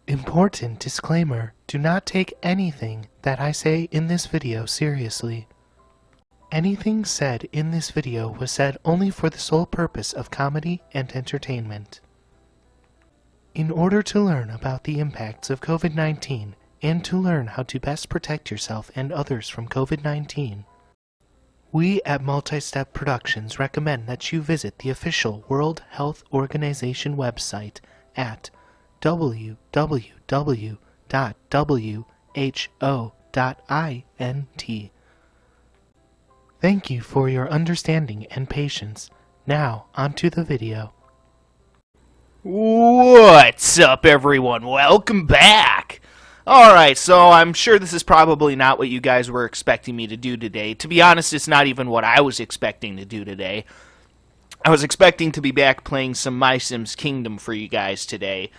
Important disclaimer, do not take anything that I say in this video seriously. Anything said in this video was said only for the sole purpose of comedy and entertainment. In order to learn about the impacts of COVID-19 and to learn how to best protect yourself and others from COVID-19, we at Multi-Step Productions recommend that you visit the official World Health Organization website at www.who.int. Thank you for your understanding and patience. Now, onto the video. What's up, everyone? Welcome back! Alright, so I'm sure this is probably not what you guys were expecting me to do today. To be honest, it's not even what I was expecting to do today. I was expecting to be back playing some My Sims Kingdom for you guys today,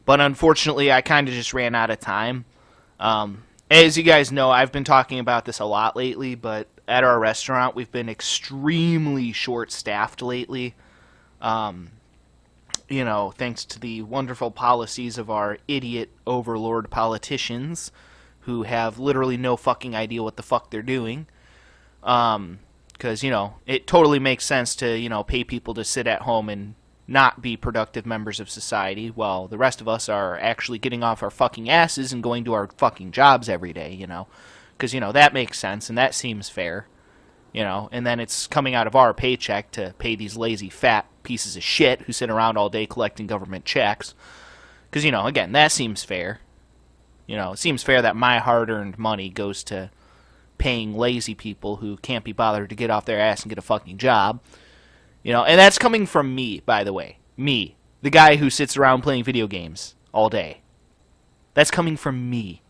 but unfortunately I kind of just ran out of time. As you guys know, I've been talking about this a lot lately, but at our restaurant we've been extremely short-staffed lately. You know, thanks to the wonderful policies of our idiot overlord politicians who have literally no fucking idea what the fuck they're doing. Because, you know, it totally makes sense to, you know, pay people to sit at home and not be productive members of society while the rest of us are actually getting off our fucking asses and going to our fucking jobs every day, you know. Because, you know, that makes sense and that seems fair, you know. And then it's coming out of our paycheck to pay these lazy fat pieces of shit who sit around all day collecting government checks. Because, you know, again, that seems fair. You know, it seems fair that my hard-earned money goes to paying lazy people who can't be bothered to get off their ass and get a fucking job. You know, and that's coming from me, by the way. Me. The guy who sits around playing video games all day. That's coming from me.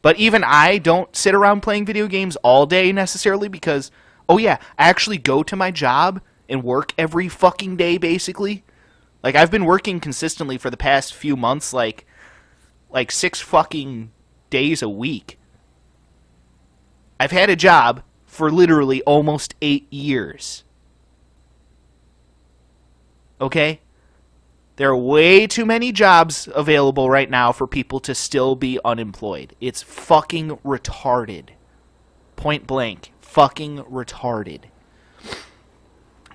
But even I don't sit around playing video games all day necessarily because, oh yeah, I actually go to my job and work every fucking day, basically. Like, I've been working consistently for the past few months, like 6 fucking days a week. I've had a job for literally almost 8 years. Okay? There are way too many jobs available right now for people to still be unemployed. It's fucking retarded. Point blank. Fucking retarded.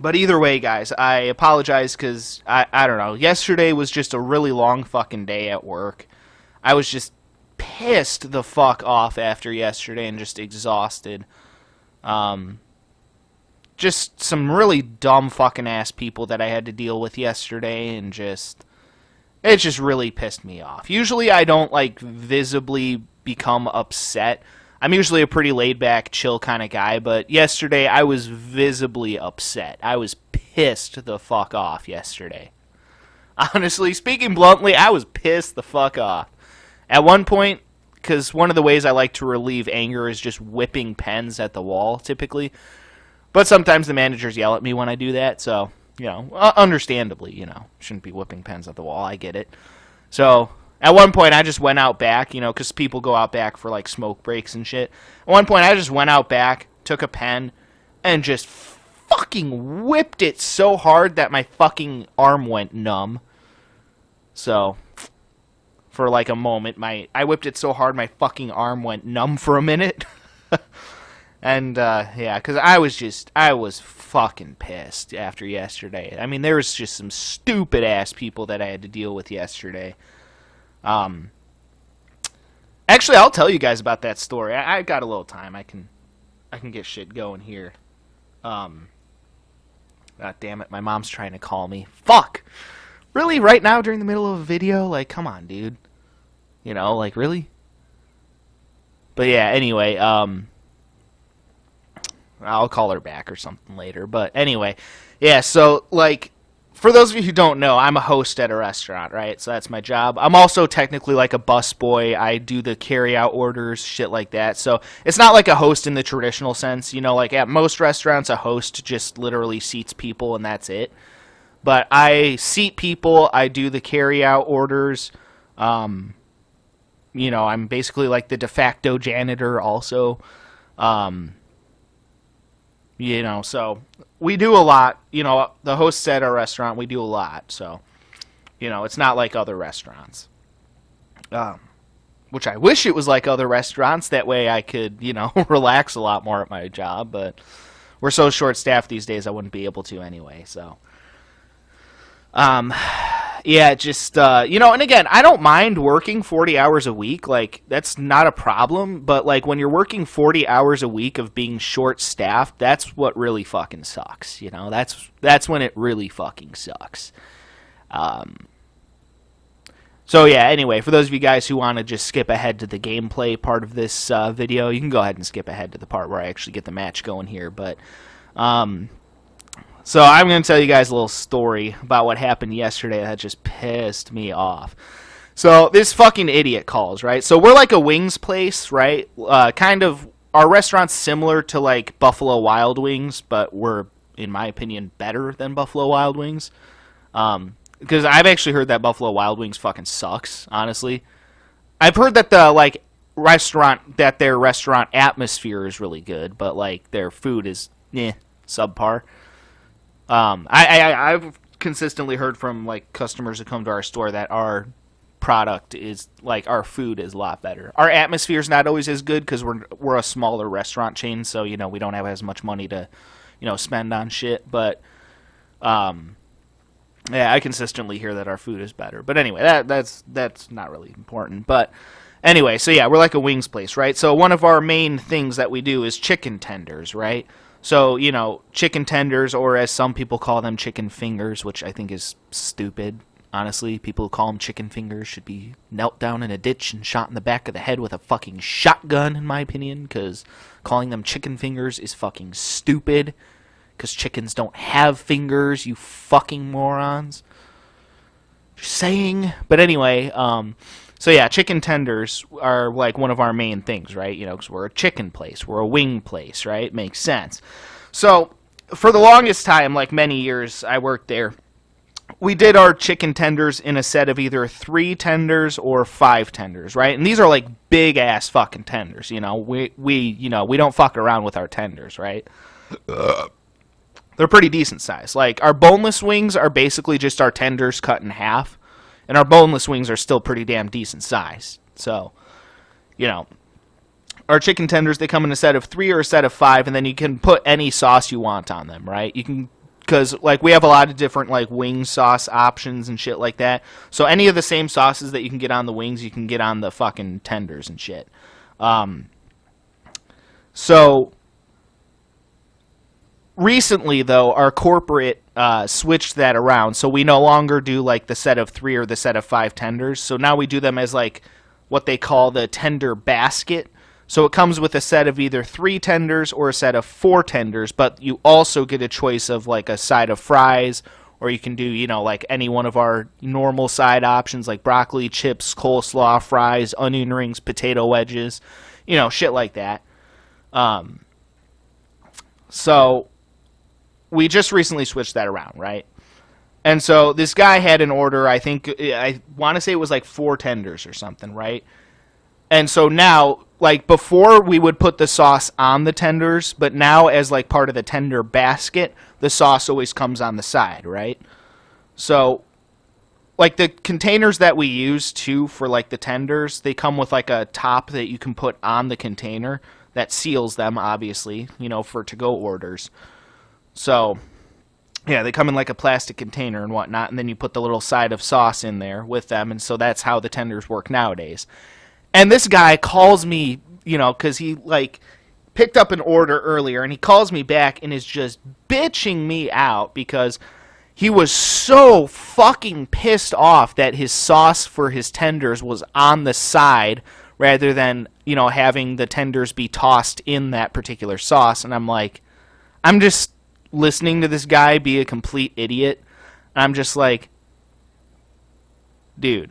But either way, guys, I apologize because, I don't know, yesterday was just a really long fucking day at work. I was just pissed the fuck off after yesterday and just exhausted. Just some really dumb fucking ass people that I had to deal with yesterday and it just really pissed me off. Usually I don't, like, visibly become upset. I'm usually a pretty laid-back, chill kind of guy, but yesterday I was visibly upset. I was pissed the fuck off yesterday. Honestly, speaking bluntly, I was pissed the fuck off. At one point, because one of the ways I like to relieve anger is just whipping pens at the wall, typically. But sometimes the managers yell at me when I do that, so, you know, understandably, you know, shouldn't be whipping pens at the wall, I get it. So, at one point I just went out back, you know, because people go out back for, like, smoke breaks and shit. At one point I just went out back, took a pen, and just fucking whipped it so hard that my fucking arm went numb. So, for, like, a moment, I whipped it so hard my fucking arm went numb for a minute. And, yeah, because I was fucking pissed after yesterday. I mean, there was just some stupid-ass people that I had to deal with yesterday. Actually, I'll tell you guys about that story. I got a little time. I can get shit going here. God damn it, my mom's trying to call me. Fuck! Really? Right now, during the middle of a video? Like, come on, dude. You know, like, really? But, yeah, anyway, I'll call her back or something later. But anyway, yeah, so, like, for those of you who don't know, I'm a host at a restaurant, right? So that's my job. I'm also technically like a busboy. I do the carry-out orders, shit like that. So it's not like a host in the traditional sense. You know, like at most restaurants, a host just literally seats people and that's it. But I seat people. I do the carry-out orders. You know, I'm basically like the de facto janitor also. You know, so we do a lot. You know, the hosts at our restaurant, we do a lot. So, you know, it's not like other restaurants. which I wish it was like other restaurants. That way I could, relax a lot more at my job. But we're so short-staffed these days, I wouldn't be able to anyway. So, yeah, just, and again, I don't mind working 40 hours a week. Like, that's not a problem. But, like, when you're working 40 hours a week of being short-staffed, that's what really fucking sucks. That's when it really fucking sucks. So yeah, anyway, for those of you guys who want to just skip ahead to the gameplay part of this video, you can go ahead and skip ahead to the part where I actually get the match going here. But so I'm going to tell you guys a little story about what happened yesterday that just pissed me off. So this fucking idiot calls, right? So we're like a wings place, right? Kind of, our restaurant's similar to like Buffalo Wild Wings, but we're, in my opinion, better than Buffalo Wild Wings. Because I've actually heard that Buffalo Wild Wings fucking sucks, honestly. I've heard that their restaurant atmosphere is really good, but like their food is subpar. I've consistently heard from like customers who come to our store that our product is like, our food is a lot better. Our atmosphere is not always as good because we're a smaller restaurant chain, so we don't have as much money to spend on shit, but yeah, I consistently hear that our food is better. But anyway, that's not really important. But anyway, so yeah, we're like a wings place, right? So one of our main things that we do is chicken tenders, right? So, chicken tenders, or as some people call them, chicken fingers, which I think is stupid. Honestly, people who call them chicken fingers should be knelt down in a ditch and shot in the back of the head with a fucking shotgun, in my opinion, because calling them chicken fingers is fucking stupid. Because chickens don't have fingers, you fucking morons. Just saying. But anyway, so yeah, chicken tenders are like one of our main things, right? Because we're a chicken place. We're a wing place, right? Makes sense. So, for the longest time, like many years I worked there, we did our chicken tenders in a set of either 3 tenders or 5 tenders, right? And these are like big-ass fucking tenders, We don't fuck around with our tenders, right? They're pretty decent size. Like, our boneless wings are basically just our tenders cut in half. And our boneless wings are still pretty damn decent size. So, our chicken tenders, they come in a set of 3 or a set of 5. And then you can put any sauce you want on them, right? You can, because, like, we have a lot of different, like, wing sauce options and shit like that. So, any of the same sauces that you can get on the wings, you can get on the fucking tenders and shit. Recently, though, our corporate switched that around, so we no longer do like the set of 3 or the set of 5 tenders. So now we do them as like what they call the tender basket. So it comes with a set of either 3 tenders or a set of 4 tenders, but you also get a choice of like a side of fries, or you can do like any one of our normal side options like broccoli, chips, coleslaw, fries, onion rings, potato wedges, shit like that. So we just recently switched that around, right? And so this guy had an order, I want to say it was like 4 tenders or something, right? And so now, like before we would put the sauce on the tenders, but now as like part of the tender basket, the sauce always comes on the side, right? So like the containers that we use too for like the tenders, they come with like a top that you can put on the container that seals them, obviously, for to-go orders. So, yeah, they come in like a plastic container and whatnot, and then you put the little side of sauce in there with them, and so that's how the tenders work nowadays. And this guy calls me, because he, like, picked up an order earlier, and he calls me back and is just bitching me out because he was so fucking pissed off that his sauce for his tenders was on the side rather than, having the tenders be tossed in that particular sauce. And I'm like, I'm just listening to this guy be a complete idiot. I'm just like, dude,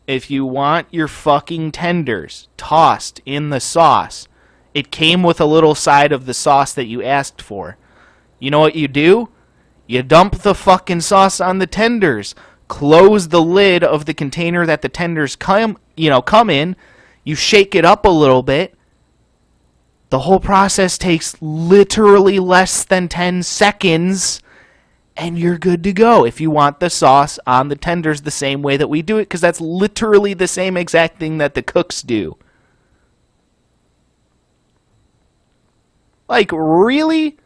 if you want your fucking tenders tossed in the sauce, it came with a little side of the sauce that you asked for. You know what you do? You dump the fucking sauce on the tenders. Close the lid of the container that the tenders come in. You shake it up a little bit. The whole process takes literally less than 10 seconds. and you're good to go if you want the sauce on the tenders the same way that we do it, because that's literally the same exact thing that the cooks do. Like, really?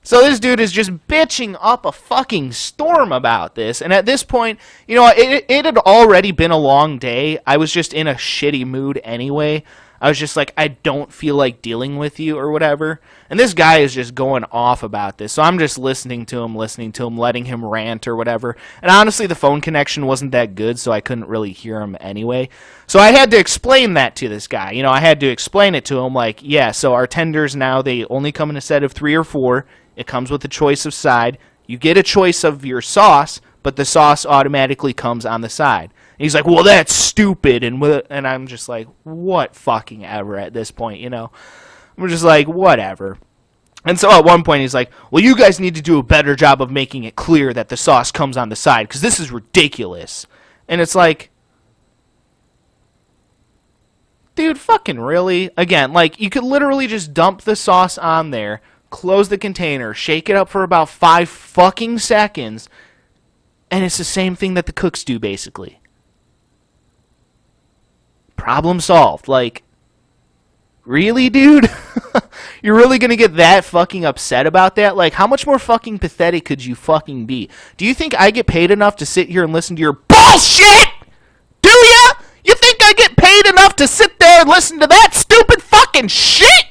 So this dude is just bitching up a fucking storm about this, and at this point, you know, it had already been a long day. I was just in a shitty mood anyway. I was just like, I don't feel like dealing with you or whatever. And this guy is just going off about this. So I'm just listening to him, letting him rant or whatever. And honestly, the phone connection wasn't that good, so I couldn't really hear him anyway. So I had to explain that to this guy. You know, I had to explain it to him like, yeah, so our tenders now, they only come in a set of 3 or 4. It comes with a choice of side. You get a choice of your sauce, but the sauce automatically comes on the side. And he's like, well, that's stupid. And I'm just like, what fucking ever at this point, you know? I'm just like, whatever. And so at one point he's like, well, you guys need to do a better job of making it clear that the sauce comes on the side, because this is ridiculous. And it's like, dude, fucking really? Again, like, you could literally just dump the sauce on there, close the container, shake it up for about 5 fucking seconds, and it's the same thing that the cooks do, basically. Problem solved. Like, really, dude? You're really gonna get that fucking upset about that? Like, how much more fucking pathetic could you fucking be? Do you think I get paid enough to sit here and listen to your bullshit? Do ya? You think I get paid enough to sit there and listen to that stupid fucking shit?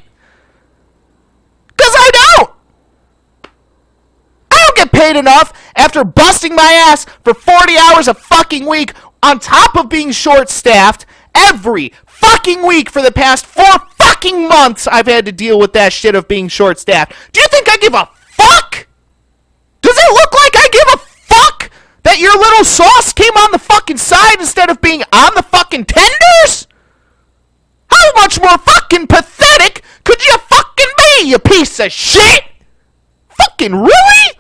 'Cause I don't! I don't get paid enough after busting my ass for 40 hours a fucking week on top of being short-staffed. Every fucking week for the past 4 fucking months, I've had to deal with that shit of being short-staffed. Do you think I give a fuck? Does it look like I give a fuck that your little sauce came on the fucking side instead of being on the fucking tenders? How much more fucking pathetic could you fucking be, you piece of shit? Fucking really?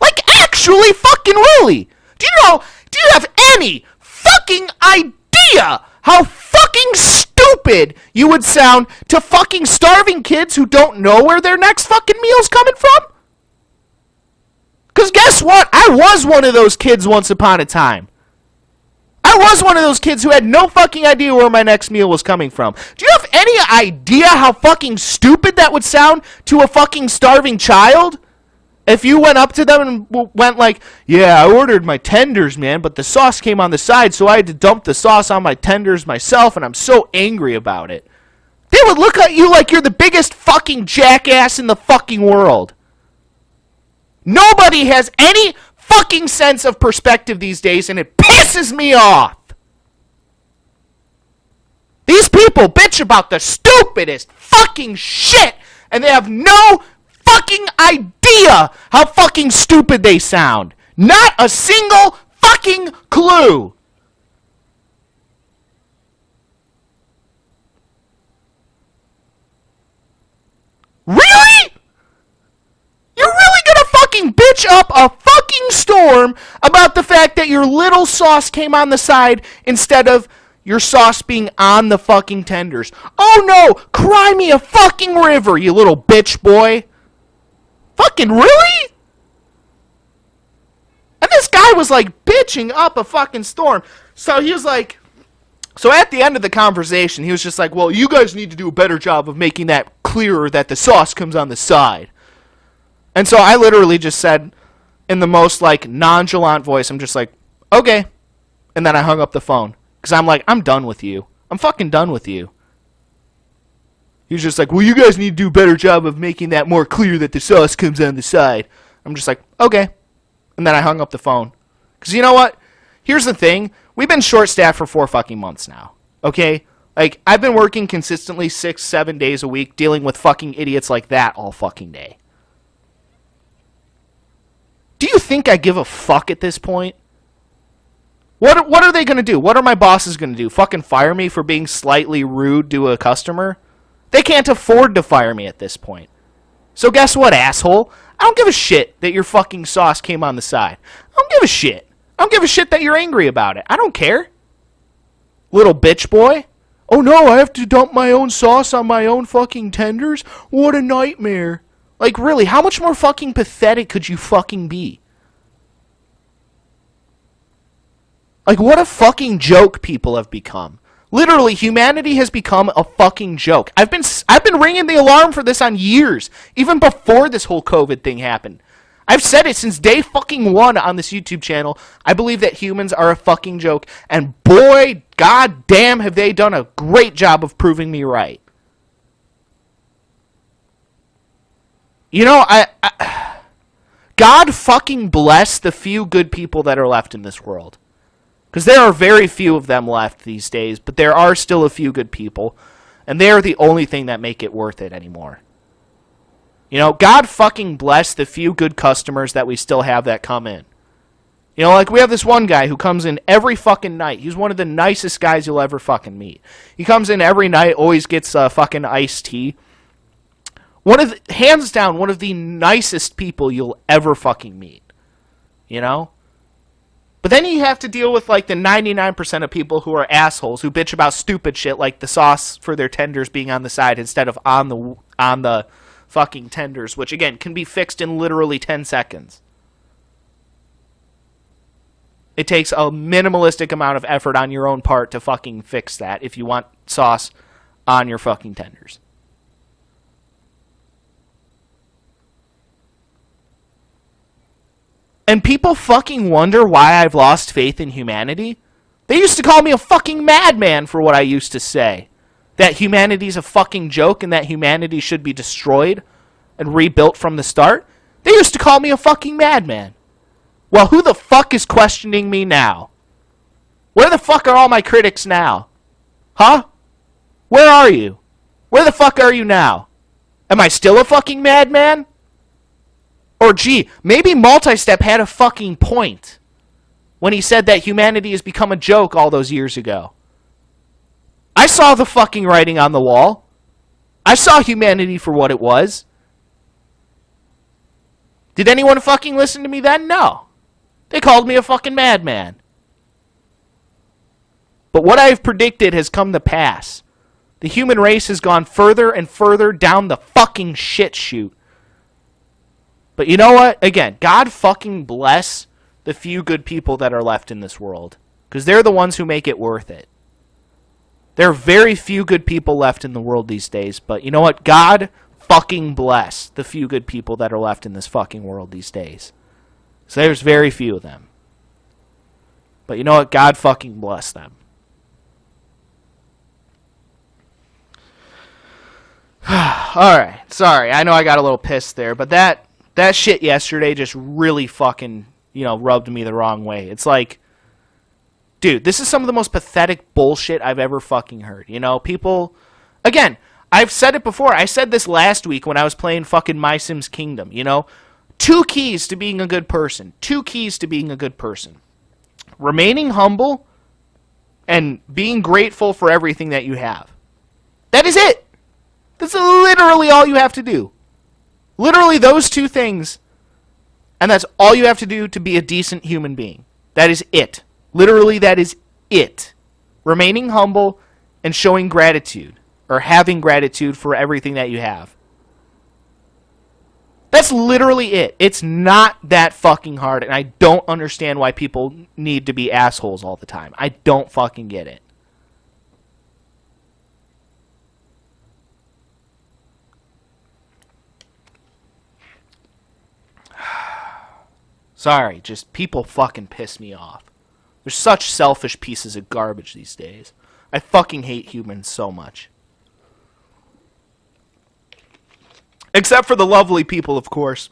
Like, actually fucking really? Do you have any fucking idea how fucking stupid you would sound to fucking starving kids who don't know where their next fucking meal's coming from? Because guess what? I was one of those kids once upon a time. I was one of those kids who had no fucking idea where my next meal was coming from. Do you have any idea how fucking stupid that would sound to a fucking starving child? If you went up to them and went like, yeah, I ordered my tenders, man, but the sauce came on the side, so I had to dump the sauce on my tenders myself, and I'm so angry about it. They would look at you like you're the biggest fucking jackass in the fucking world. Nobody has any fucking sense of perspective these days, and it pisses me off. These people bitch about the stupidest fucking shit, and they have no fucking idea how fucking stupid they sound. Not a single fucking clue. Really? You're really gonna fucking bitch up a fucking storm about the fact that your little sauce came on the side instead of your sauce being on the fucking tenders? Oh no, cry me a fucking river, you little bitch boy. Fucking really? And this guy was like bitching up a fucking storm. So he was like, so at the end of the conversation, he was just like, well, you guys need to do a better job of making that clearer that the sauce comes on the side. And so I literally just said in the most like nonchalant voice, I'm just like, okay. And then I hung up the phone. Because I'm like, I'm done with you. I'm fucking done with you. He was just like, well, you guys need to do a better job of making that more clear that the sauce comes on the side. I'm just like, okay. And then I hung up the phone. Because you know what? Here's the thing. We've been short-staffed for 4 fucking months now. Okay? Like, I've been working consistently 6-7 days a week dealing with fucking idiots like that all fucking day. Do you think I give a fuck at this point? What are they going to do? What are my bosses going to do? Fucking fire me for being slightly rude to a customer? They can't afford to fire me at this point. So guess what, asshole? I don't give a shit that your fucking sauce came on the side. I don't give a shit. I don't give a shit that you're angry about it. I don't care. Little bitch boy. Oh no, I have to dump my own sauce on my own fucking tenders? What a nightmare. Like, really, how much more fucking pathetic could you fucking be? Like, what a fucking joke people have become. Literally, humanity has become a fucking joke. I've been ringing the alarm for this on years, even before this whole COVID thing happened. I've said it since day fucking one on this YouTube channel. I believe that humans are a fucking joke, and boy, goddamn, have they done a great job of proving me right. You know, God fucking bless the few good people that are left in this world. Because there are very few of them left these days, but there are still a few good people, and they are the only thing that make it worth it anymore. You know, God fucking bless the few good customers that we still have that come in. You know, like we have this one guy who comes in every fucking night. He's one of the nicest guys you'll ever fucking meet. He comes in every night, always gets fucking iced tea. Hands down, one of the nicest people you'll ever fucking meet. You know? But then you have to deal with like the 99% of people who are assholes who bitch about stupid shit like the sauce for their tenders being on the side instead of on the fucking tenders, which again can be fixed in literally 10 seconds. It takes a minimalistic amount of effort on your own part to fucking fix that if you want sauce on your fucking tenders. And people fucking wonder why I've lost faith in humanity. They used to call me a fucking madman for what I used to say. That humanity's a fucking joke and that humanity should be destroyed and rebuilt from the start. They used to call me a fucking madman. Well, who the fuck is questioning me now? Where the fuck are all my critics now? Huh? Where are you? Where the fuck are you now? Am I still a fucking madman? Or gee, maybe Multistep had a fucking point when he said that humanity has become a joke all those years ago. I saw the fucking writing on the wall. I saw humanity for what it was. Did anyone fucking listen to me then? No. They called me a fucking madman. But what I've predicted has come to pass. The human race has gone further and further down the fucking shit chute. But you know what? Again, God fucking bless the few good people that are left in this world. Because they're the ones who make it worth it. There are very few good people left in the world these days. But you know what? God fucking bless the few good people that are left in this fucking world these days. So there's very few of them. But you know what? God fucking bless them. Alright, sorry. I know I got a little pissed there. But that shit yesterday just really fucking, rubbed me the wrong way. It's like, dude, this is some of the most pathetic bullshit I've ever fucking heard. People, again, I've said it before. I said this last week when I was playing fucking My Sims Kingdom, 2 keys to being a good person. 2 keys to being a good person. Remaining humble and being grateful for everything that you have. That is it. That's literally all you have to do. Literally those 2 things, and that's all you have to do to be a decent human being. That is it. Literally, that is it. Remaining humble and showing gratitude, or having gratitude for everything that you have. That's literally it. It's not that fucking hard, and I don't understand why people need to be assholes all the time. I don't fucking get it. Sorry, just people fucking piss me off. They're such selfish pieces of garbage these days. I fucking hate humans so much. Except for the lovely people, of course,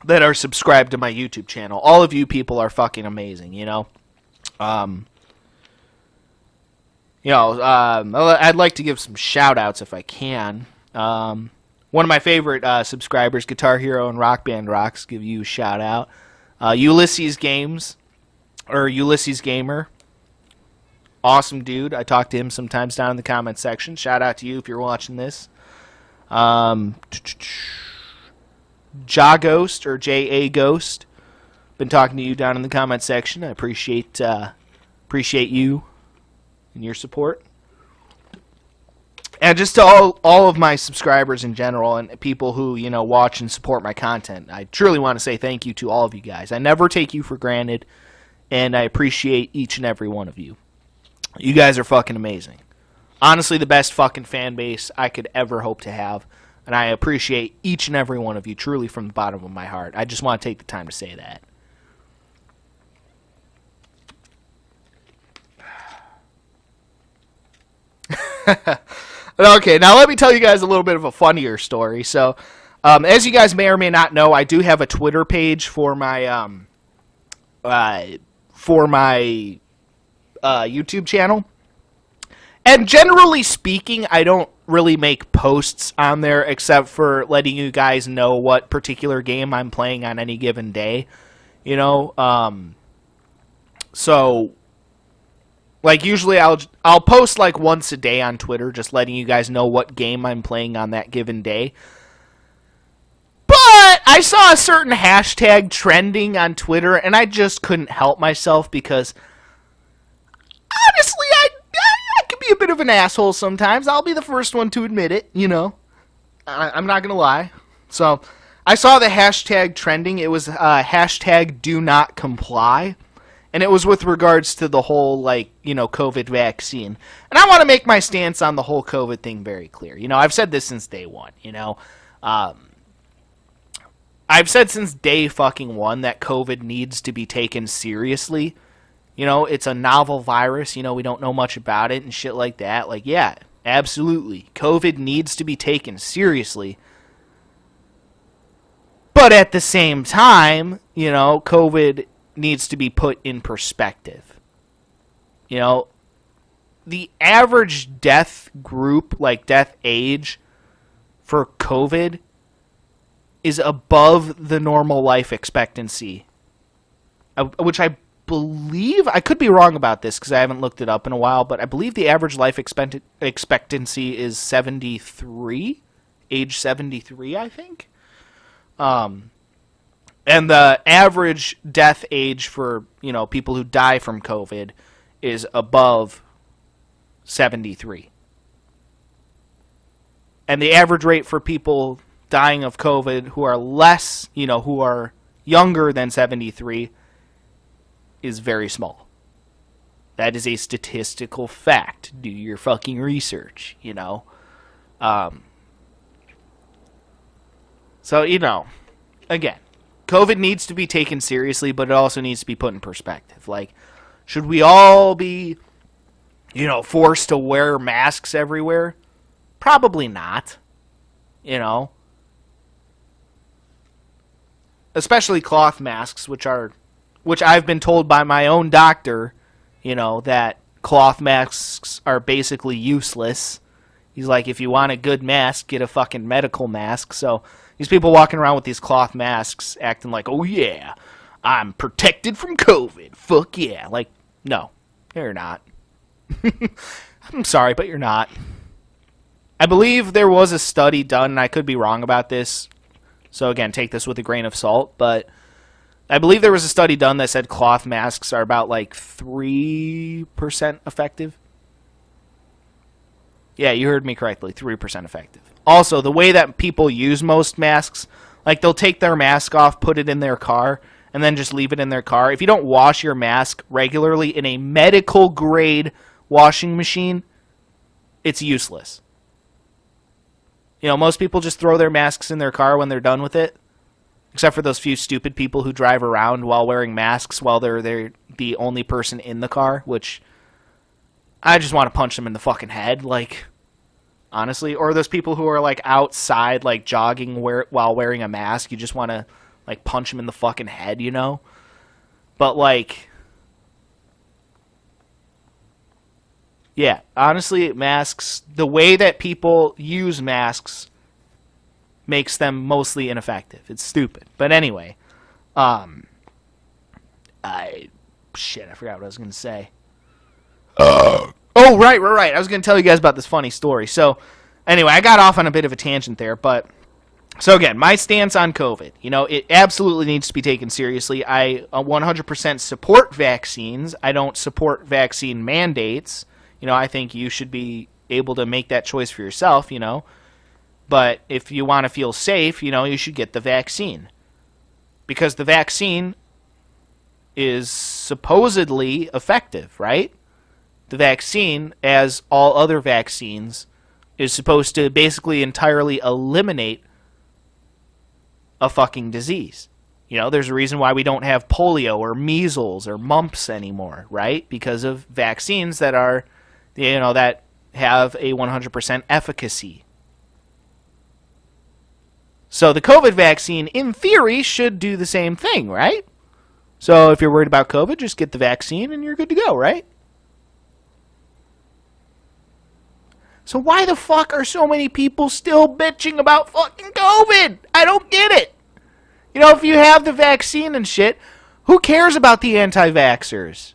that are subscribed to my YouTube channel. All of you people are fucking amazing, I'd like to give some shout-outs if I can. One of my favorite subscribers, Guitar Hero and Rock Band Rocks, give you a shout-out. Ulysses Games, or Ulysses Gamer. Awesome dude. I talk to him sometimes down in the comment section. Shout out to you if you're watching this. Ghost, or J.A. Ghost. Been talking to you down in the comment section. I appreciate you and your support. And just to all of my subscribers in general and people who, watch and support my content, I truly want to say thank you to all of you guys. I never take you for granted, and I appreciate each and every one of you. You guys are fucking amazing. Honestly, the best fucking fan base I could ever hope to have, and I appreciate each and every one of you truly from the bottom of my heart. I just want to take the time to say that. Okay, now let me tell you guys a little bit of a funnier story. So, as you guys may or may not know, I do have a Twitter page for my YouTube channel. And generally speaking, I don't really make posts on there except for letting you guys know what particular game I'm playing on any given day. So like usually I'll post like once a day on Twitter, just letting you guys know what game I'm playing on that given day. But I saw a certain hashtag trending on Twitter, and I just couldn't help myself because honestly, I can be a bit of an asshole sometimes. I'll be the first one to admit it. I'm not gonna lie. So I saw the hashtag trending. It was hashtag do not comply. And it was with regards to the whole, COVID vaccine. And I want to make my stance on the whole COVID thing very clear. I've said this since day one, I've said since day fucking one that COVID needs to be taken seriously. It's a novel virus. We don't know much about it and shit like that. Like, yeah, absolutely. COVID needs to be taken seriously. But at the same time, COVID needs to be put in perspective. The average death group, like death age for COVID is above the normal life expectancy, which I believe, I could be wrong about this because I haven't looked it up in a while, but I believe the average life expectancy is 73, age 73, I think. And the average death age for, people who die from COVID is above 73. And the average rate for people dying of COVID who are less, who are younger than 73 is very small. That is a statistical fact. Do your fucking research, So, again, COVID needs to be taken seriously, but it also needs to be put in perspective. Like, should we all be, forced to wear masks everywhere? Probably not. Especially cloth masks, which I've been told by my own doctor, that cloth masks are basically useless. He's like, if you want a good mask, get a fucking medical mask. So these people walking around with these cloth masks acting like, oh yeah, I'm protected from COVID. Fuck yeah. Like, no, you're not. I'm sorry, but you're not. I believe there was a study done, and I could be wrong about this. So again, take this with a grain of salt, but I believe there was a study done that said cloth masks are about like 3% effective. Yeah, you heard me correctly, 3% effective. Also, the way that people use most masks, like they'll take their mask off, put it in their car, and then just leave it in their car. If you don't wash your mask regularly in a medical grade washing machine, it's useless. Most people just throw their masks in their car when they're done with it. Except for those few stupid people who drive around while wearing masks while they're the only person in the car, which I just want to punch them in the fucking head, like, honestly. Or those people who are, like, outside, like, jogging while wearing a mask. You just want to, like, punch them in the fucking head, But, like, yeah, honestly, masks, the way that people use masks makes them mostly ineffective. It's stupid. But anyway, I forgot what I was going to say. Oh, right. I was going to tell you guys about this funny story. So, anyway, I got off on a bit of a tangent there, but so again, my stance on COVID, it absolutely needs to be taken seriously. I 100% support vaccines. I don't support vaccine mandates. I think you should be able to make that choice for yourself, But if you want to feel safe, you should get the vaccine. Because the vaccine is supposedly effective, right? The vaccine, as all other vaccines, is supposed to basically entirely eliminate a fucking disease. There's a reason why we don't have polio or measles or mumps anymore, right? Because of vaccines that are, that have a 100% efficacy. So the COVID vaccine, in theory, should do the same thing, right? So if you're worried about COVID, just get the vaccine and you're good to go, right? So why the fuck are so many people still bitching about fucking COVID? I don't get it. If you have the vaccine and shit, who cares about the anti-vaxxers?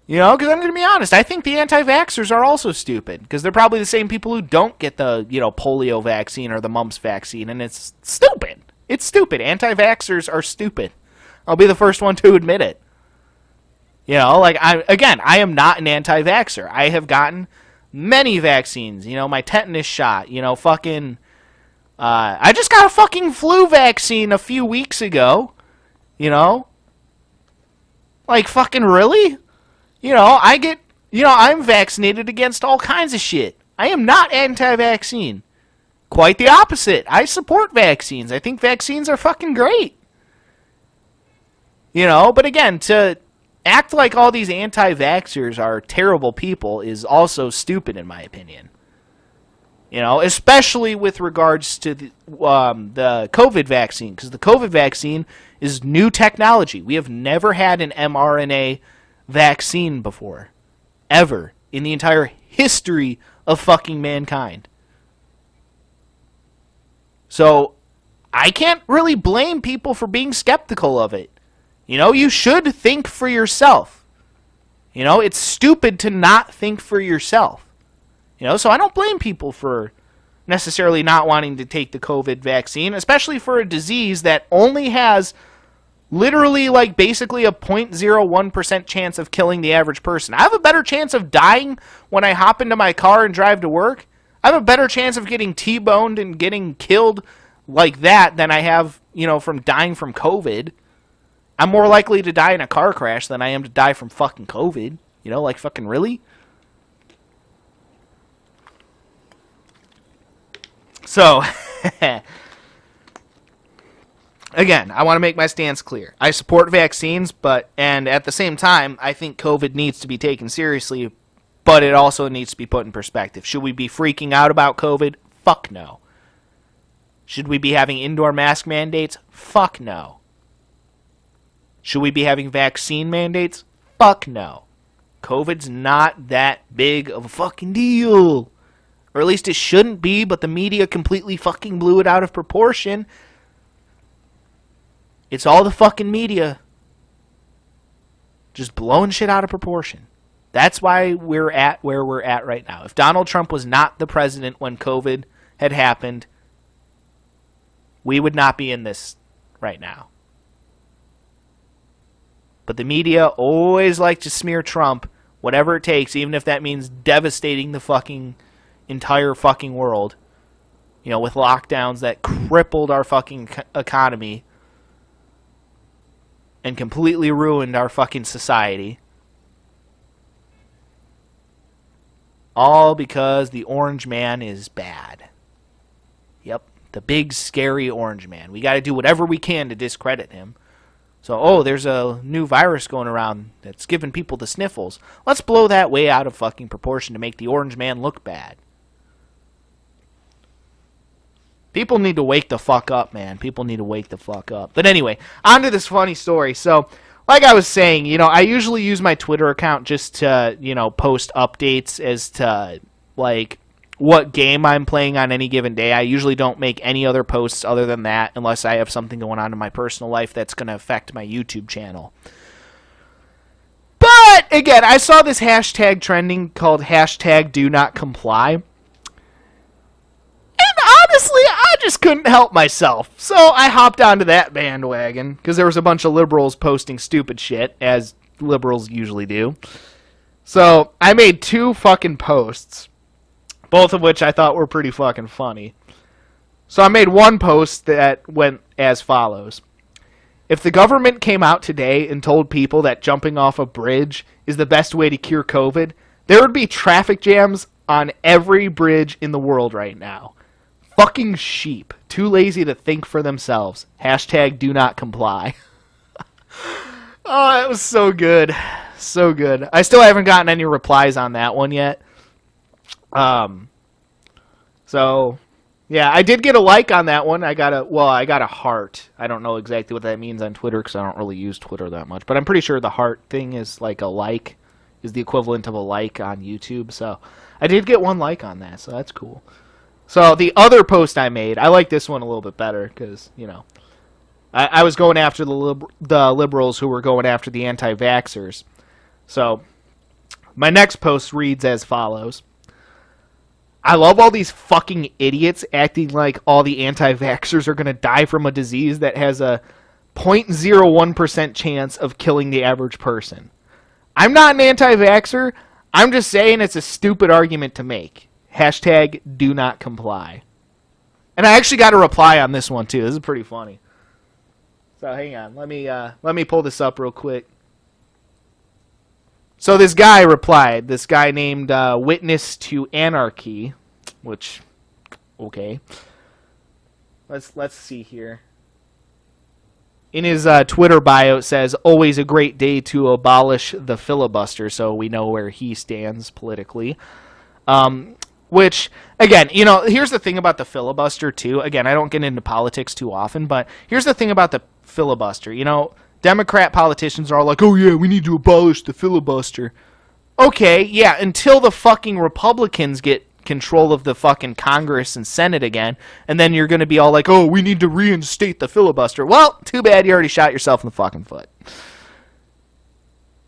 Because I'm going to be honest, I think the anti-vaxxers are also stupid. Because they're probably the same people who don't get the, polio vaccine or the mumps vaccine. And it's stupid. It's stupid. Anti-vaxxers are stupid. I'll be the first one to admit it. I am not an anti-vaxxer. I have gotten many vaccines. My tetanus shot, I just got a fucking flu vaccine a few weeks ago. Fucking really? I'm vaccinated against all kinds of shit. I am not anti-vaccine. Quite the opposite. I support vaccines. I think vaccines are fucking great. But again, to act like all these anti-vaxxers are terrible people is also stupid in my opinion. Especially with regards to the COVID vaccine, because the COVID vaccine is new technology. We have never had an mRNA vaccine before. Ever. In the entire history of fucking mankind. So, I can't really blame people for being skeptical of it. You should think for yourself. It's stupid to not think for yourself. So I don't blame people for necessarily not wanting to take the COVID vaccine, especially for a disease that only has literally basically a 0.01% chance of killing the average person. I have a better chance of dying when I hop into my car and drive to work. I have a better chance of getting T-boned and getting killed like that than I have, from dying from COVID. I'm more likely to die in a car crash than I am to die from fucking COVID. Fucking really? So, again, I want to make my stance clear. I support vaccines, and at the same time, I think COVID needs to be taken seriously, but it also needs to be put in perspective. Should we be freaking out about COVID? Fuck no. Should we be having indoor mask mandates? Fuck no. Should we be having vaccine mandates? Fuck no. COVID's not that big of a fucking deal. Or at least it shouldn't be, but the media completely fucking blew it out of proportion. It's all the fucking media just blowing shit out of proportion. That's why we're at where we're at right now. If Donald Trump was not the president when COVID had happened, we would not be in this right now. But the media always like to smear Trump, whatever it takes, even if that means devastating the fucking entire fucking world, with lockdowns that crippled our fucking economy and completely ruined our fucking society. All because the orange man is bad. Yep, the big scary orange man. We got to do whatever we can to discredit him. So, there's a new virus going around that's giving people the sniffles. Let's blow that way out of fucking proportion to make the orange man look bad. People need to wake the fuck up, man. People need to wake the fuck up. But anyway, on to this funny story. So, like I was saying, I usually use my Twitter account just to, post updates as to, what game I'm playing on any given day. I usually don't make any other posts other than that unless I have something going on in my personal life that's going to affect my YouTube channel. But, again, I saw this hashtag trending called #DoNotComply. Honestly, I just couldn't help myself. So I hopped onto that bandwagon because there was a bunch of liberals posting stupid shit, as liberals usually do. So I made 2 fucking posts, both of which I thought were pretty fucking funny. So I made one post that went as follows. If the government came out today and told people that jumping off a bridge is the best way to cure COVID, there would be traffic jams on every bridge in the world right now. Fucking sheep. Too lazy to think for themselves. Hashtag do not comply. Oh, that was so good. So good. I still haven't gotten any replies on that one yet. So, yeah, I did get a like on that one. I got a heart. I don't know exactly what that means on Twitter because I don't really use Twitter that much. But I'm pretty sure the heart thing is like a like, is the equivalent of a like on YouTube. So I did get 1 like on that, so that's cool. So the other post I made, I like this one a little bit better because, you know, I was going after the liberals who were going after the anti-vaxxers. So my next post reads as follows. I love all these fucking idiots acting like all the anti-vaxxers are going to die from a disease that has a 0.01% chance of killing the average person. I'm not an anti-vaxxer. I'm just saying it's a stupid argument to make. Hashtag do not comply. And I actually got a reply on this one too. This is pretty funny. So hang on. Let me pull this up real quick. So this guy replied, this guy named Witness to Anarchy, which, okay. Let's see here. In his Twitter bio, it says, always a great day to abolish the filibuster, so we know where he stands politically. Which, again, you know, here's the thing about the filibuster, too. Again, I don't get into politics too often, but here's the thing about the filibuster. You know, Democrat politicians are all like, oh, yeah, we need to abolish the filibuster. Okay, yeah, until the fucking Republicans get control of the fucking Congress and Senate again, and then you're going to be all like, oh, we need to reinstate the filibuster. Well, too bad you already shot yourself in the fucking foot.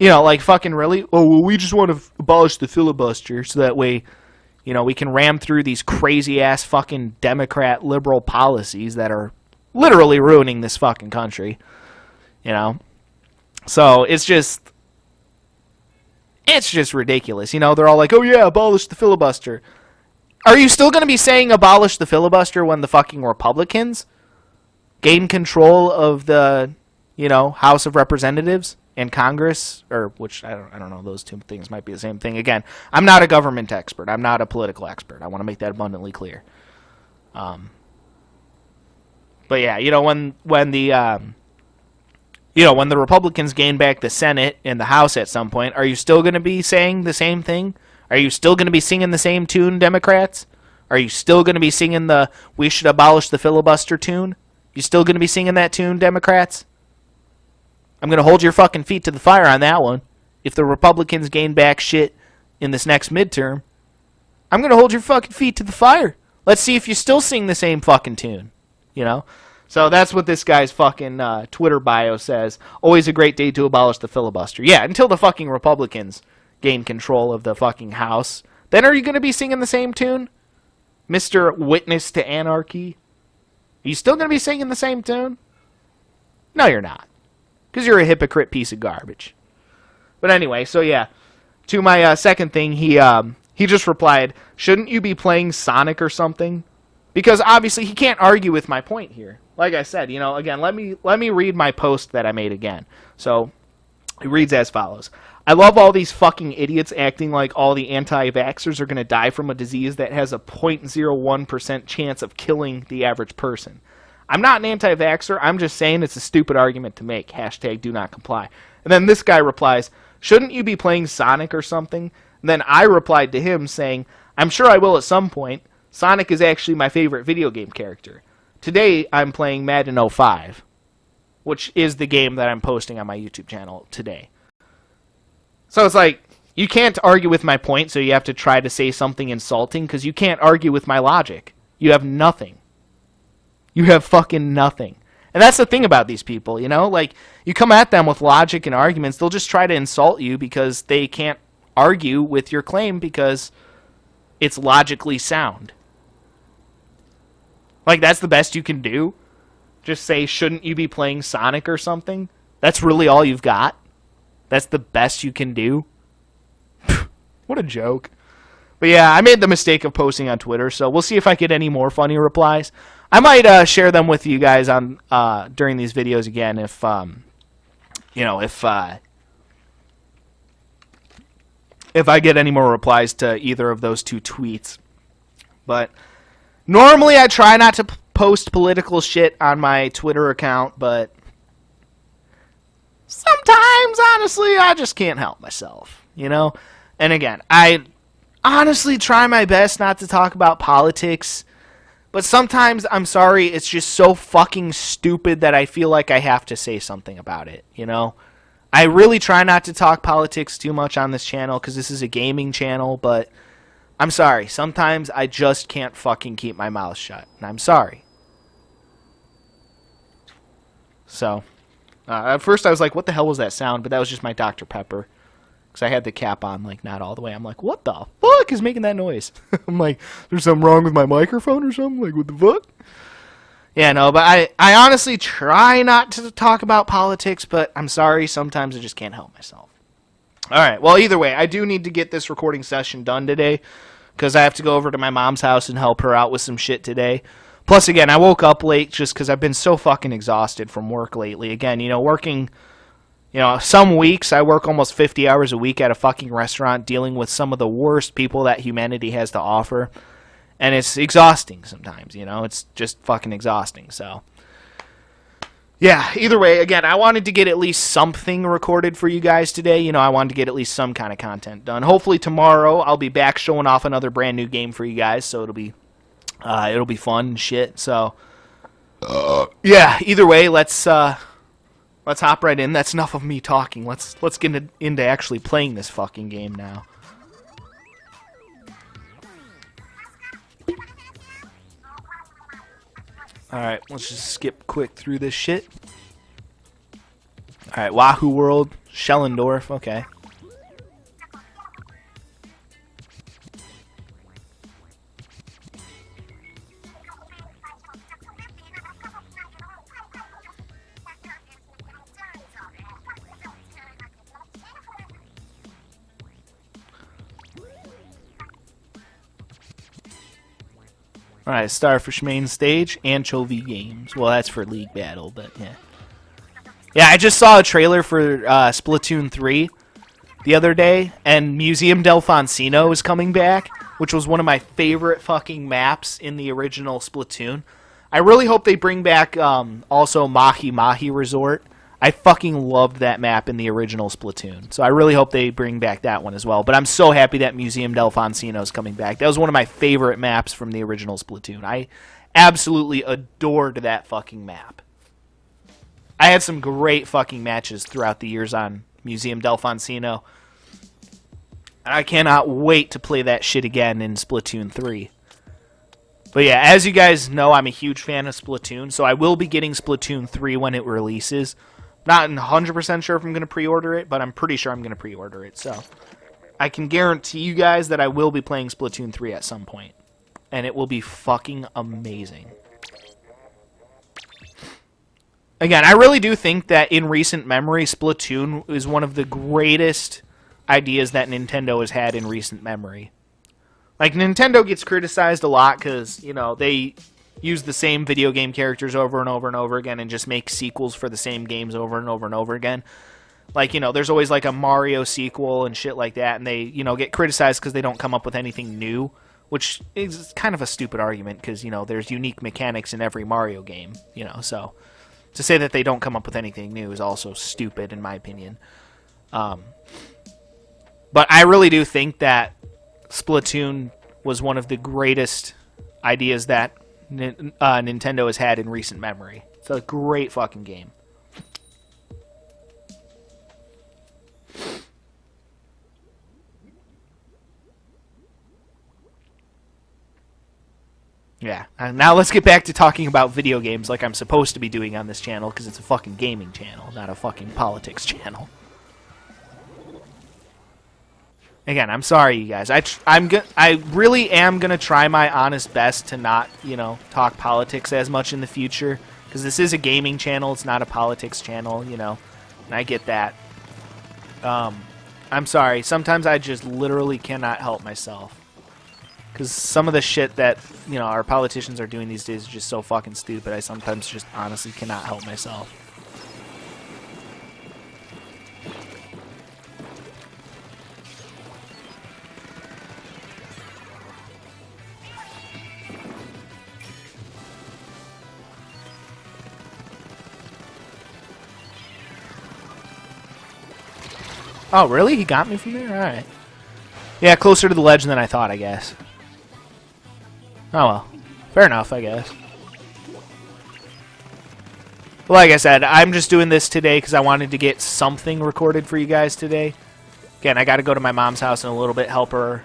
You know, like, fucking really? Oh, well, we just want to abolish the filibuster so that way, you know, we can ram through these crazy-ass fucking Democrat liberal policies that are literally ruining this fucking country. You know? So, it's just ridiculous. You know, they're all like, oh yeah, abolish the filibuster. Are you still going to be saying abolish the filibuster when the fucking Republicans gain control of the, you know, House of Representatives and Congress? Or, which, I don't know, those 2 things might be the same thing. Again, I'm not a government expert. I'm not a political expert. I want to make that abundantly clear. But yeah, you know, when the Republicans gain back the Senate and the House at some point, are you still going to be saying the same thing? Are you still going to be singing the same tune, Democrats? Are you still going to be singing the we should abolish the filibuster tune? You still going to be singing that tune, Democrats? I'm going to hold your fucking feet to the fire on that one. If the Republicans gain back shit in this next midterm, I'm going to hold your fucking feet to the fire. Let's see if you still sing the same fucking tune, you know? So that's what this guy's fucking Twitter bio says. Always a great day to abolish the filibuster. Yeah, until the fucking Republicans gain control of the fucking House. Then are you going to be singing the same tune? Mr. Witness to Anarchy? Are you still going to be singing the same tune? No, you're not. Because you're a hypocrite piece of garbage. But anyway, so yeah. To my second thing, he just replied, shouldn't you be playing Sonic or something? Because obviously he can't argue with my point here. Like I said, you know, again, let me read my post that I made again. So it reads as follows. I love all these fucking idiots acting like all the anti-vaxxers are going to die from a disease that has a 0.01% chance of killing the average person. I'm not an anti-vaxxer. I'm just saying it's a stupid argument to make. Hashtag do not comply. And then this guy replies, shouldn't you be playing Sonic or something? And then I replied to him saying, I'm sure I will at some point. Sonic is actually my favorite video game character. Today I'm playing Madden 05, which is the game that I'm posting on my YouTube channel today. So it's like, you can't argue with my point, so you have to try to say something insulting, because you can't argue with my logic. You have nothing. You have fucking nothing. And that's the thing about these people, you know? Like, you come at them with logic and arguments, they'll just try to insult you because they can't argue with your claim because it's logically sound. Like, that's the best you can do? Just say, shouldn't you be playing Sonic or something? That's really all you've got? That's the best you can do? What a joke. But yeah, I made the mistake of posting on Twitter, so we'll see if I get any more funny replies. I might share them with you guys on during these videos again if if I get any more replies to either of those two tweets. But normally I try not to post political shit on my Twitter account, but sometimes, honestly, I just can't help myself, you know? And again, I honestly try my best not to talk about politics, but sometimes, I'm sorry, it's just so fucking stupid that I feel like I have to say something about it, you know? I really try not to talk politics too much on this channel because this is a gaming channel, but I'm sorry. Sometimes I just can't fucking keep my mouth shut, and I'm sorry. So, at first I was like, what the hell was that sound? But that was just my Dr. Pepper. Because I had the cap on, like, not all the way. I'm like, what the fuck is making that noise? I'm like, there's something wrong with my microphone or something? Like, what the fuck? Yeah, no, but I honestly try not to talk about politics, but I'm sorry, sometimes I just can't help myself. Alright, well, either way, I do need to get this recording session done today, because I have to go over to my mom's house and help her out with some shit today. Plus, again, I woke up late just because I've been so fucking exhausted from work lately. Again, you know, working, you know, some weeks I work almost 50 hours a week at a fucking restaurant dealing with some of the worst people that humanity has to offer. And it's exhausting sometimes, you know, it's just fucking exhausting, so. Yeah, either way, again, I wanted to get at least something recorded for you guys today. You know, I wanted to get at least some kind of content done. Hopefully tomorrow I'll be back showing off another brand new game for you guys, so it'll be fun and shit, so. Yeah, either way, let's hop right in. That's enough of me talking. Let's get into actually playing this fucking game now. Alright, let's just skip quick through this shit. Alright, Wahoo World, Schellendorf, okay. Alright, Starfish main stage, Anchovy Games. Well, that's for League Battle, but yeah. Yeah, I just saw a trailer for Splatoon 3 the other day, and Museum del Foncino is coming back, which was one of my favorite fucking maps in the original Splatoon. I really hope they bring back also Mahi Mahi Resort. I fucking loved that map in the original Splatoon, so I really hope they bring back that one as well. But I'm so happy that Museum del Foncino is coming back. That was one of my favorite maps from the original Splatoon. I absolutely adored that fucking map. I had some great fucking matches throughout the years on Museum del Foncino. And I cannot wait to play that shit again in Splatoon 3. But yeah, as you guys know, I'm a huge fan of Splatoon, so I will be getting Splatoon 3 when it releases. Not 100% sure if I'm going to pre-order it, but I'm pretty sure I'm going to pre-order it. So I can guarantee you guys that I will be playing Splatoon 3 at some point. And it will be fucking amazing. Again, I really do think that in recent memory, Splatoon is one of the greatest ideas that Nintendo has had in recent memory. Like, Nintendo gets criticized a lot because, you know, they use the same video game characters over and over and over again and just make sequels for the same games over and over and over again. Like, you know, there's always like a Mario sequel and shit like that, and they, you know, get criticized because they don't come up with anything new, which is kind of a stupid argument because, you know, there's unique mechanics in every Mario game, you know, so to say that they don't come up with anything new is also stupid in my opinion. But I really do think that Splatoon was one of the greatest ideas that Nintendo has had in recent memory. It's a great fucking game. Yeah, and now let's get back to talking about video games like I'm supposed to be doing on this channel, because it's a fucking gaming channel, not a fucking politics channel. Again, I'm sorry, you guys. I really am gonna try my honest best to not, you know, talk politics as much in the future, because this is a gaming channel. It's not a politics channel, you know, and I get that. I'm sorry. Sometimes I just literally cannot help myself. Because some of the shit that, you know, our politicians are doing these days is just so fucking stupid. I sometimes just honestly cannot help myself. Oh, really? He got me from there? Alright. Yeah, closer to the ledge than I thought, I guess. Oh well. Fair enough, I guess. Like I said, I'm just doing this today because I wanted to get something recorded for you guys today. Again, I got to go to my mom's house in a little bit, help her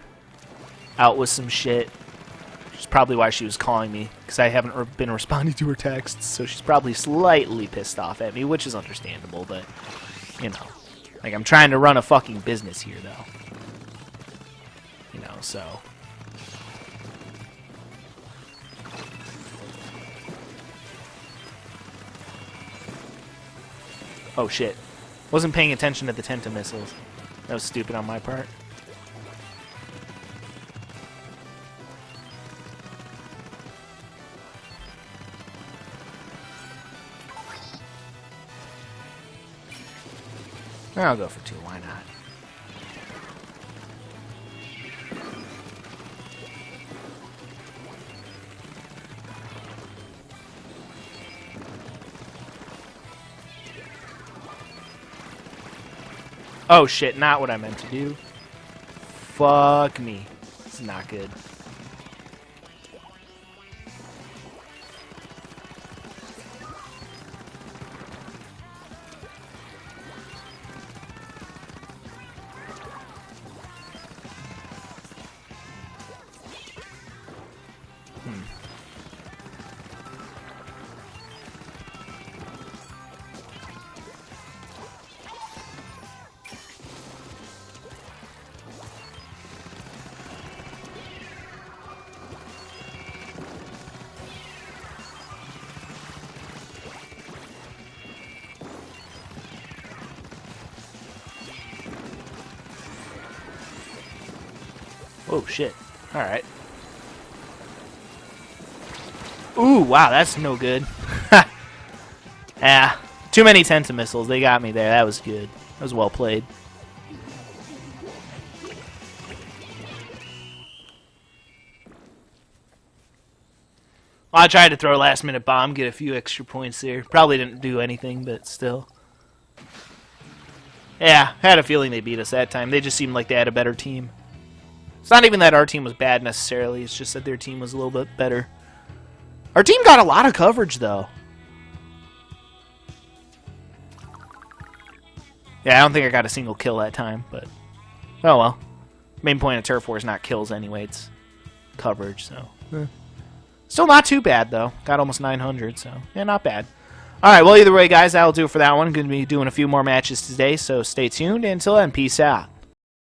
out with some shit. Which is probably why she was calling me, because I haven't been responding to her texts, so she's probably slightly pissed off at me, which is understandable, but, you know. Like, I'm trying to run a fucking business here, though. You know, so... Oh, shit. Wasn't paying attention to the Tenta missiles. That was stupid on my part. I'll go for 2, why not? Oh shit, not what I meant to do. Fuck me. This is not good. Oh shit. Alright. Ooh, wow, that's no good. Yeah. Too many Tenta missiles. They got me there. That was good. That was well played. Well, I tried to throw a last minute bomb, get a few extra points there. Probably didn't do anything, but still. Yeah, I had a feeling they beat us that time. They just seemed like they had a better team. It's not even that our team was bad necessarily. It's just that their team was a little bit better. Our team got a lot of coverage, though. Yeah, I don't think I got a single kill that time, but... Oh, well. Main point of Turf War is not kills anyway. It's coverage, so... Still not too bad, though. Got almost 900, so... Yeah, not bad. Alright, well, either way, guys, that'll do it for that one. Going to be doing a few more matches today, so stay tuned. And until then, peace out.